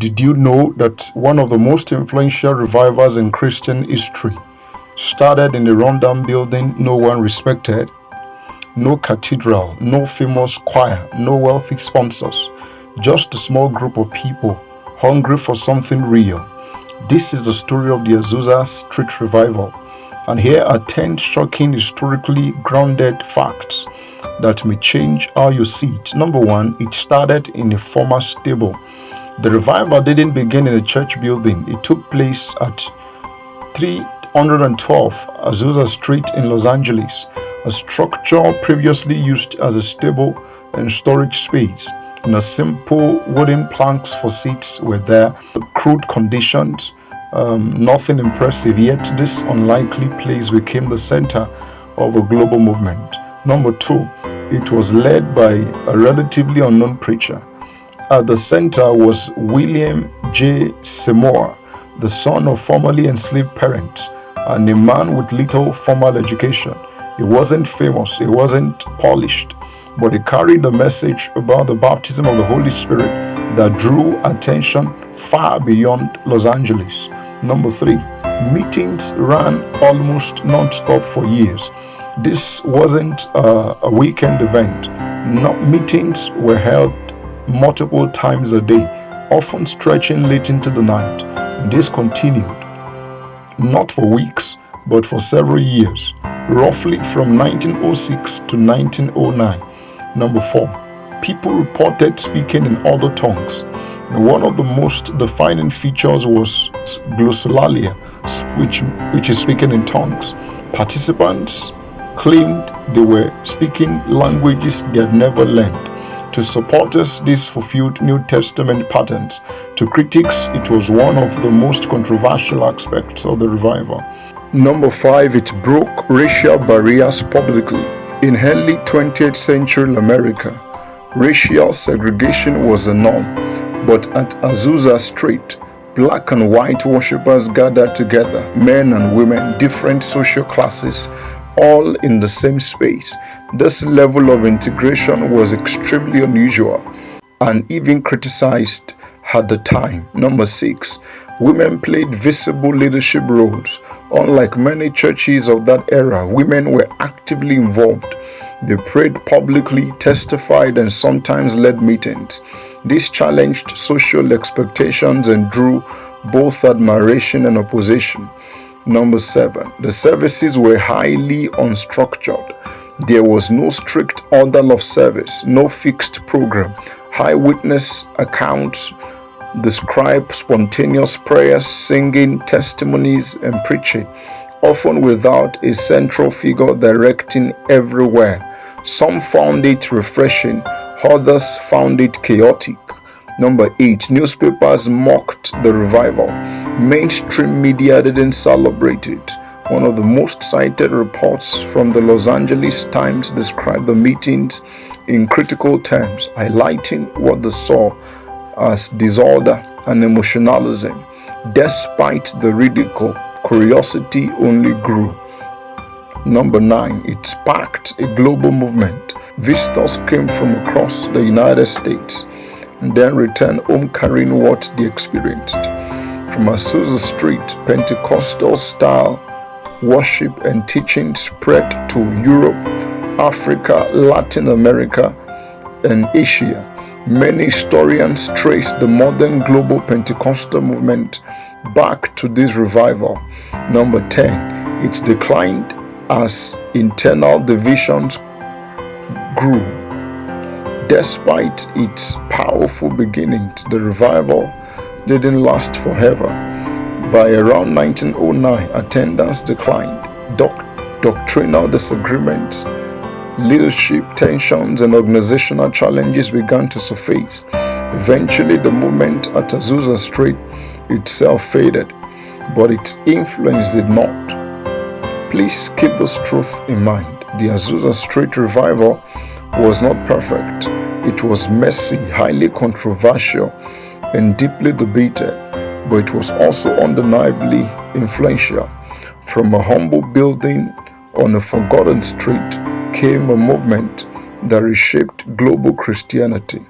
Did you know that one of the most influential revivals in Christian history started in a rundown building no one respected? No cathedral, no famous choir, no wealthy sponsors, just a small group of people hungry for something real. This is the story of the Azusa Street Revival, and here are 10 shocking historically grounded facts that may change how you see it. Number one, it started in a former stable. The revival didn't begin in a church building. It took place at 312 Azusa Street in Los Angeles, a structure previously used as a stable and storage space. Simple wooden planks for seats were there, crude conditions, nothing impressive, yet this unlikely place became the center of a global movement. Number two, it was led by a relatively unknown preacher. At the center was William J. Seymour, the son of formerly enslaved parents and a man with little formal education. He wasn't famous, he wasn't polished, but he carried a message about the baptism of the Holy Spirit that drew attention far beyond Los Angeles. Number three, meetings ran almost non-stop for years. This wasn't a weekend event. Meetings were held multiple times a day, often stretching late into the night. And this continued, not for weeks, but for several years, roughly from 1906 to 1909. Number four, people reported speaking in other tongues. And one of the most defining features was glossolalia, which is speaking in tongues. Participants claimed they were speaking languages they had never learned. To supporters, this fulfilled New Testament patterns. To critics, it was one of the most controversial aspects of the revival. Number five, it broke racial barriers publicly. In early 20th century America, racial segregation was a norm, but at Azusa Street, black and white worshippers gathered together, men and women, different social classes, all in the same space. This level of integration was extremely unusual and even criticized at the time. Number six, women played visible leadership roles. Unlike many churches of that era, women were actively involved. They prayed publicly, testified, and sometimes led meetings. This challenged social expectations and drew both admiration and opposition. Number seven, the services were highly unstructured. There was no strict order of service, no fixed program. Eyewitness accounts describe spontaneous prayers, singing, testimonies, and preaching, often without a central figure directing everywhere. Some found it refreshing, others found it chaotic. Number eight, newspapers mocked the revival. Mainstream media didn't celebrate it. One of the most cited reports from the Los Angeles Times described the meetings in critical terms, highlighting what they saw as disorder and emotionalism. Despite the ridicule, curiosity only grew. Number nine, it sparked a global movement. Visitors came from across the United States and then returned home carrying what they experienced. From Azusa Street, Pentecostal style worship and teaching spread to Europe, Africa, Latin America, and Asia. Many historians trace the modern global Pentecostal movement back to this revival. Number 10, it declined as internal divisions grew. Despite its powerful beginnings, the revival didn't last forever. By around 1909, attendance declined. Doctrinal disagreements, leadership tensions, and organizational challenges began to surface. Eventually, the movement at Azusa Street itself faded, but its influence did not. Please keep this truth in mind. The Azusa Street Revival was not perfect. It was messy, highly controversial, and deeply debated, but it was also undeniably influential. From a humble building on a forgotten street came a movement that reshaped global Christianity.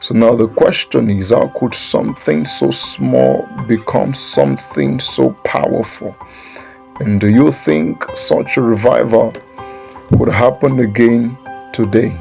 So now the question is, how could something so small become something so powerful? And do you think such a revival could happen again today?